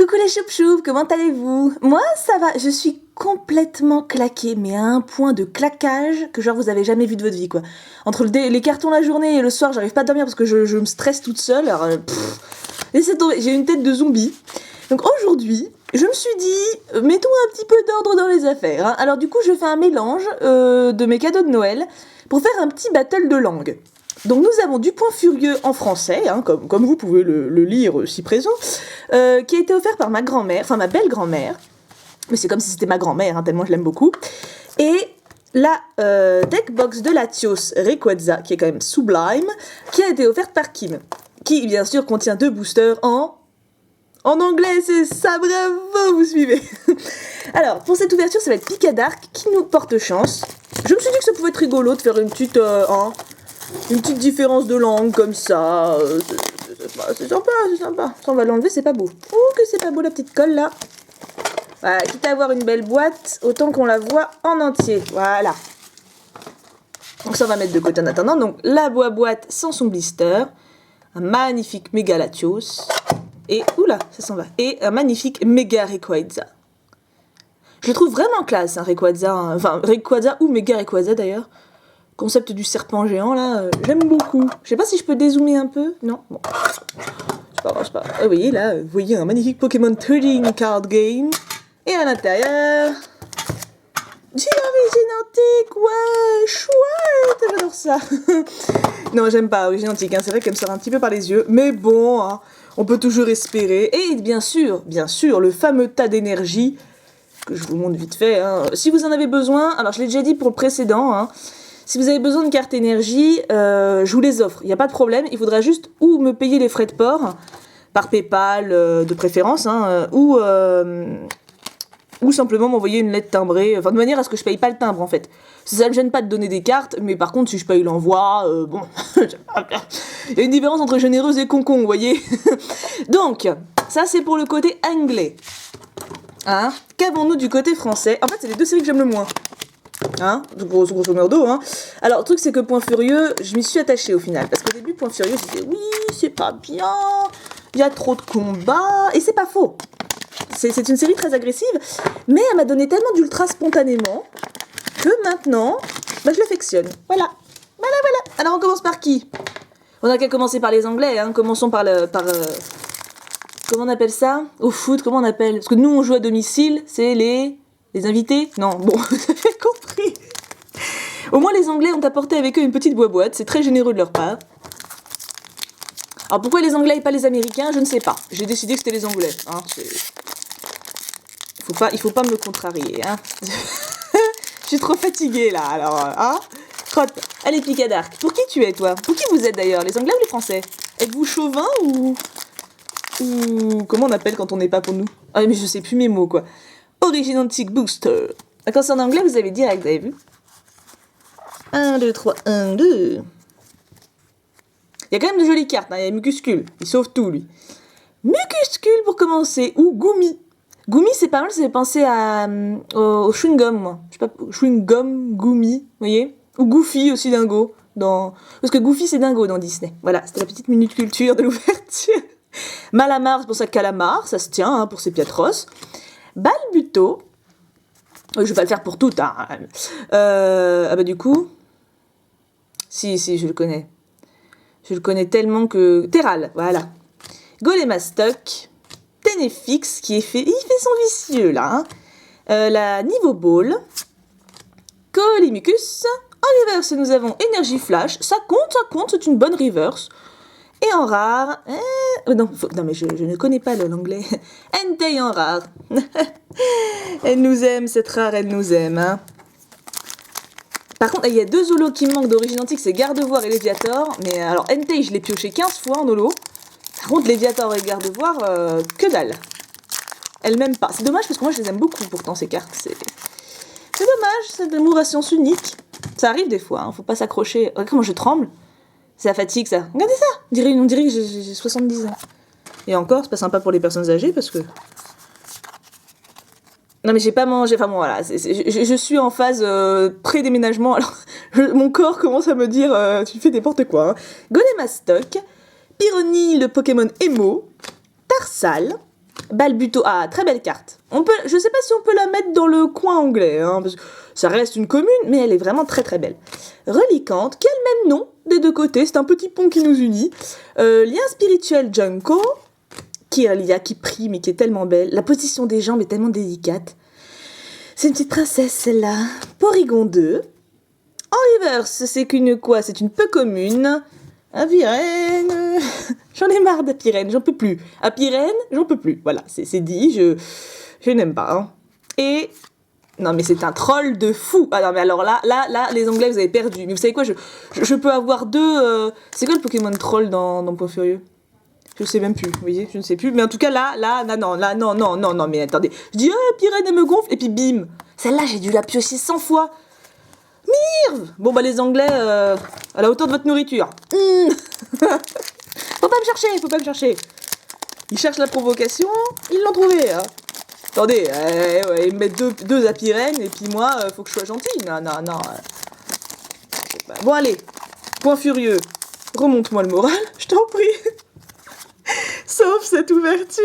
Coucou les choup-choup, comment allez-vous? Moi, ça va, je suis complètement claquée, mais à un point de claquage que genre vous avez jamais vu de votre vie, quoi. Entre les cartons la journée et le soir, j'arrive pas à dormir parce que je me stresse toute seule, alors laissez tomber, j'ai une tête de zombie. Donc aujourd'hui, je me suis dit, mettons un petit peu d'ordre dans les affaires, hein. Alors du coup, je fais un mélange de mes cadeaux de Noël pour faire un petit battle de langue. Donc nous avons du Point Furieux en français, hein, comme vous pouvez le lire si présent, qui a été offert par ma grand-mère, enfin ma belle-grand-mère, mais c'est comme si c'était ma grand-mère, hein, tellement je l'aime beaucoup, et la deckbox de Latios Rayquaza, qui est quand même sublime, qui a été offerte par Kim, qui bien sûr contient 2 boosters en anglais, c'est ça, bravo, vous suivez. Alors, pour cette ouverture, ça va être Picadark qui nous porte chance. Je me suis dit que ça pouvait être rigolo de faire une petite différence de langue comme ça. C'est sympa, c'est sympa. Ça, on va l'enlever, c'est pas beau. Ouh, que c'est pas beau la petite colle là. Voilà, quitte à avoir une belle boîte, autant qu'on la voit en entier. Voilà. Donc ça, on va mettre de côté en attendant. Donc la boîte sans son blister. Un magnifique méga Latios. Et, oula, ça s'en va. Et un magnifique méga Rayquaza. Je le trouve vraiment classe, hein, Rayquaza. Enfin, Rayquaza ou méga Rayquaza d'ailleurs. Concept du serpent géant là, j'aime beaucoup. Je sais pas si je peux dézoomer un peu. Non, bon. C'est pas grave. Vous voyez là, vous voyez un magnifique Pokémon Trading Card Game. Et à l'intérieur, Origin-Antique, ouais, chouette, j'adore ça. Non, j'aime pas Origin-Antique, hein, c'est vrai qu'elle me sort un petit peu par les yeux, mais bon, hein, on peut toujours espérer. Et bien sûr, le fameux tas d'énergie, que je vous montre vite fait, hein. Si vous en avez besoin, alors je l'ai déjà dit pour le précédent, hein, si vous avez besoin de cartes énergie, je vous les offre, il n'y a pas de problème, il faudra juste ou me payer les frais de port, par PayPal de préférence, hein, ou simplement m'envoyer une lettre timbrée, enfin de manière à ce que je paye pas le timbre en fait. Ça ne me gêne pas de donner des cartes, mais par contre si je paye l'envoi, bon, il y a une différence entre généreuse et concon, vous voyez. Donc, ça c'est pour le côté anglais. Hein, qu'avons-nous du côté français? En fait c'est les 2 séries que j'aime le moins. Hein, grosso modo, hein. Alors, le truc, c'est que Point Furieux, je m'y suis attachée au final. Parce qu'au début, Point Furieux, je disais, oui, c'est pas bien, il y a trop de combats. Et c'est pas faux. C'est une série très agressive, mais elle m'a donné tellement d'ultra spontanément que maintenant, je l'affectionne. Voilà. Alors, on commence par qui? On a qu'à commencer par les Anglais, hein. Commençons par comment on appelle ça? Au foot, comment on appelle? Parce que nous, on joue à domicile, c'est les invités? Non, bon, vous avez compris. Au moins, les Anglais ont apporté avec eux une petite boîte, c'est très généreux de leur part. Alors, pourquoi les Anglais et pas les Américains? Je ne sais pas. J'ai décidé que c'était les Anglais. Hein, il faut pas me contrarier. Hein. Je suis trop fatiguée, là, alors, hein. Crotte. Allez, Picadark. Pour qui tu es, toi? Pour qui vous êtes, d'ailleurs? Les Anglais ou les Français? Êtes-vous chauvin ou comment on appelle quand on n'est pas pour nous? Ah, mais je sais plus mes mots, quoi. Origin-Antique Booster. Quand c'est en anglais, vous avez direct, vous avez vu? 1, 2, 3, 1, 2. Il y a quand même de jolies cartes, hein. Il y a Mucuscule. Il sauve tout, lui. Mucuscule pour commencer. Ou Gumi. Gumi, c'est pas mal, ça fait penser au chewing-gum, moi. Je sais pas, chewing-gum, Gumi, vous voyez? Ou Goofy aussi, dingo. Parce que Goofy, c'est dingo dans Disney. Voilà, c'était la petite minute culture de l'ouverture. Malamar, c'est pour ça que calamar, ça se tient, hein, pour ses piatros. Balbuto. Je vais pas le faire pour toutes, hein. Du coup. Si, je le connais. Je le connais tellement que. Terral, voilà. Golémastoc. Ténéfix, il fait son vicieux, là. Hein. La Niveau Ball. Colimucus. En reverse, nous avons Énergie Flash. Ça compte, c'est une bonne reverse. Et en rare... non, mais je ne connais pas l'anglais. Entei en rare. Elle nous aime, cette rare, elle nous aime. Hein. Par contre, il y a 2 holos qui me manquent d'origine antique, c'est Gardevoir et Léviator. Mais alors, Entei, je l'ai pioché 15 fois en holo. Par contre, Léviator et Gardevoir, que dalle. Elle m'aime pas. C'est dommage parce que moi, je les aime beaucoup pourtant, ces cartes. C'est dommage, c'est de l'amour à science unique. Ça arrive des fois, hein, faut pas s'accrocher. Regarde comment je tremble. C'est la fatigue, ça. Regardez ça. On dirait que j'ai 70 ans. Et encore, c'est pas sympa pour les personnes âgées, parce que... Non, mais j'ai pas mangé... Enfin bon, voilà. Je suis en phase pré-déménagement. Alors, mon corps commence à me dire... tu fais n'importe quoi. Hein. Golémastoc. Pyrrhonil, le Pokémon Emo. Tarsal. Balbuto, ah, très belle carte. Je sais pas si on peut la mettre dans le coin anglais, hein, parce que ça reste une commune, mais elle est vraiment très très belle. Reliquante, qui a le même nom des deux côtés, c'est un petit pont qui nous unit. Lien spirituel Junko, qui est Lia, qui prie, mais qui est tellement belle. La position des jambes est tellement délicate. C'est une petite princesse, celle-là. Porygon 2. En reverse, c'est qu'une quoi? C'est une peu commune. Apirène, j'en ai marre d'Apirène, j'en peux plus. Apirène, j'en peux plus. Voilà, c'est dit, je n'aime pas. Hein. Et non, mais c'est un troll de fou. Ah non, mais alors là, les Anglais, vous avez perdu. Mais vous savez quoi, je peux avoir deux. C'est quoi le Pokémon troll dans Point Furieux? Je sais même plus, vous voyez, je ne sais plus. Mais en tout cas, non, mais attendez. Je dis, Apirène, elle me gonfle, et puis bim. Celle-là, j'ai dû la piocher 100 fois. Mirve! Bon, bah, les Anglais, à la hauteur de votre nourriture. Faut pas me chercher. Ils cherchent la provocation, ils l'ont trouvé. Hein. Attendez, ils me mettent deux apirènes, et puis moi, faut que je sois gentille. Non. Bon, allez, Point Furieux, remonte-moi le moral, je t'en prie. Sauf cette ouverture.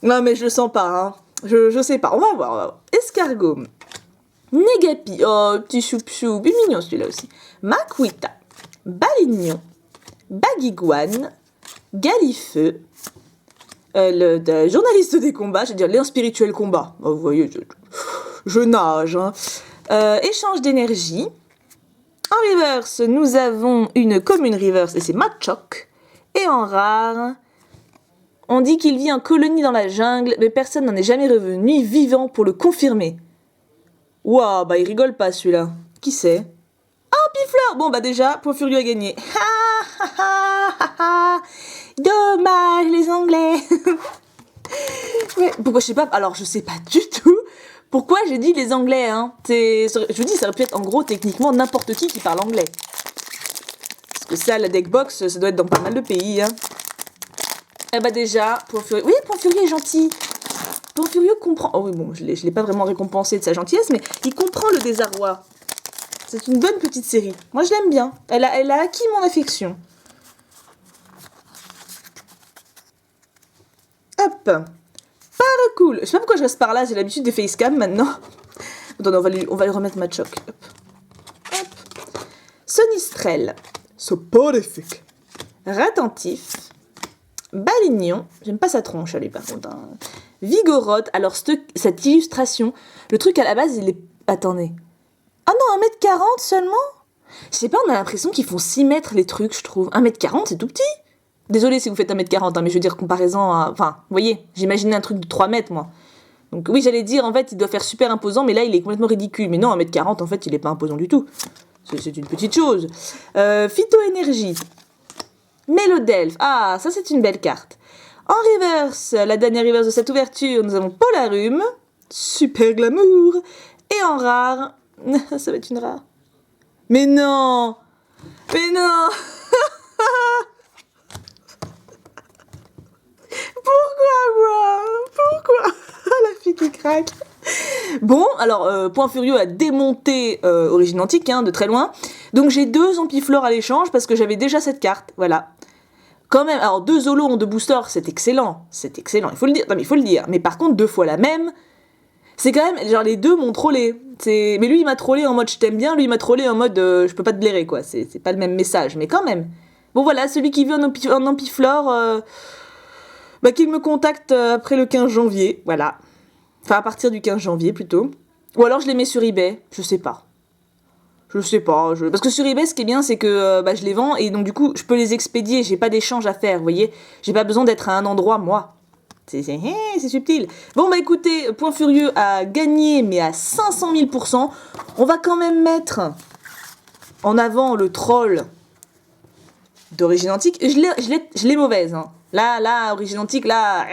Non, mais je le sens pas, hein. Je sais pas, on va voir. Escargot. Negapi, oh, petit choup-choup, il est mignon celui-là aussi. Makuita, Balignon, Baguiguane, Galifeu, le journaliste des combats, je veux dire Léon Spirituel Combat. Oh, vous voyez, je nage. Hein. Échange d'énergie. En reverse, nous avons une commune reverse et c'est Machoc. Et en rare, on dit qu'il vit en colonie dans la jungle, mais personne n'en est jamais revenu vivant pour le confirmer. Waouh, bah il rigole pas celui-là. Qui c'est? Ah, Pifleur! Bon, bah déjà, Point Furieux a gagné. Dommage, les Anglais. Ouais, pourquoi je sais pas? Alors, je sais pas du tout pourquoi j'ai dit les Anglais. Hein. Je vous dis, ça aurait pu être en gros techniquement n'importe qui parle anglais. Parce que ça, la deckbox, ça doit être dans pas mal de pays. Hein. Eh bah déjà, Point Furieux. Oui, Point Furieux est gentil. Point Furieux comprend... Oh oui, bon, je l'ai pas vraiment récompensé de sa gentillesse, mais il comprend le désarroi. C'est une bonne petite série. Moi, je l'aime bien. Elle a acquis mon affection. Hop. Cool. Je sais pas pourquoi je reste par là, j'ai l'habitude des facecam maintenant. Attendez, on va lui remettre ma choc. Hop. Sonistrel. Soporifique. Ratentif. Balignon. J'aime pas sa tronche, elle est par contre. Hein. Vigorote. Alors, cette illustration, le truc à la base, il est... Attendez. Ah non, 1m40 seulement? Je sais pas, on a l'impression qu'ils font 6 mètres les trucs, je trouve. 1m40, c'est tout petit. Désolée si vous faites 1m40, hein, mais je veux dire, comparaison à... Enfin, vous voyez, j'imaginais un truc de 3 mètres, moi. Donc oui, j'allais dire, en fait, il doit faire super imposant, mais là, il est complètement ridicule. Mais non, 1m40, en fait, il est pas imposant du tout. C'est une petite chose. Phytoénergie. Mélodelphe. Ah, ça, c'est une belle carte. En reverse, la dernière reverse de cette ouverture, nous avons Polarum. Super glamour. Et en rare... ça va être une rare. Mais non! Pourquoi la fille qui craque. Bon, alors, Point Furieux a démonté Origine Antique, hein, de très loin. Donc j'ai 2 Ampiflore à l'échange parce que j'avais déjà cette carte, voilà. Quand même, alors 2 Zolos en 2 boosters, c'est excellent, il faut le dire. Non, mais il faut le dire. Mais par contre, 2 fois la même, c'est quand même, genre les 2 m'ont trollé. Mais lui, il m'a trollé en mode je t'aime bien, lui, il m'a trollé en mode je peux pas te blairer, quoi. C'est pas le même message, mais quand même. Bon, voilà, celui qui veut en Ampiflore... Bah, qu'il me contacte après le 15 janvier, voilà. Enfin, à partir du 15 janvier, plutôt. Ou alors, je les mets sur eBay, je sais pas. Parce que sur eBay, ce qui est bien, c'est que je les vends, et donc, du coup, je peux les expédier, j'ai pas d'échange à faire, vous voyez. J'ai pas besoin d'être à un endroit, moi. C'est subtil. Bon, bah, écoutez, Point Furieux a gagné, mais à 500 000%. On va quand même mettre en avant le troll d'Origine Antique. Je l'ai mauvaise, hein. Là, Origine Antique, là...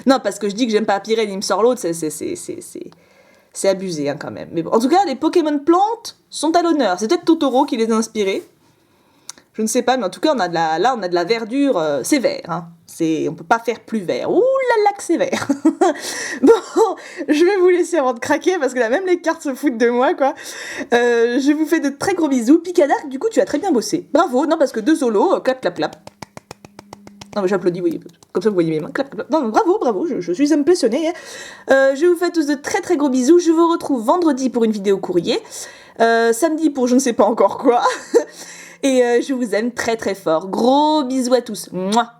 non, parce que je dis que j'aime pas Pyrénées, il me sort l'autre, c'est abusé, hein, quand même. Mais bon, en tout cas, les Pokémon plantes sont à l'honneur. C'est peut-être Totoro qui les a inspirés. Je ne sais pas, mais en tout cas, on a de la verdure, c'est vert, hein. On peut pas faire plus vert. Ouh là là que c'est vert. Bon, je vais vous laisser avant de craquer, parce que là, même les cartes se foutent de moi, quoi. Je vous fais de très gros bisous. Picadark, du coup, tu as très bien bossé. Bravo, non, parce que 2 solos, clap, clap, clap. Non, mais j'applaudis, oui. Comme ça, vous voyez mes mains. Clap, clap. Non, mais bravo, je suis impressionnée. Je vous fais tous de très très gros bisous. Je vous retrouve vendredi pour une vidéo courrier. Samedi pour je ne sais pas encore quoi. Et je vous aime très très fort. Gros bisous à tous. Mouah.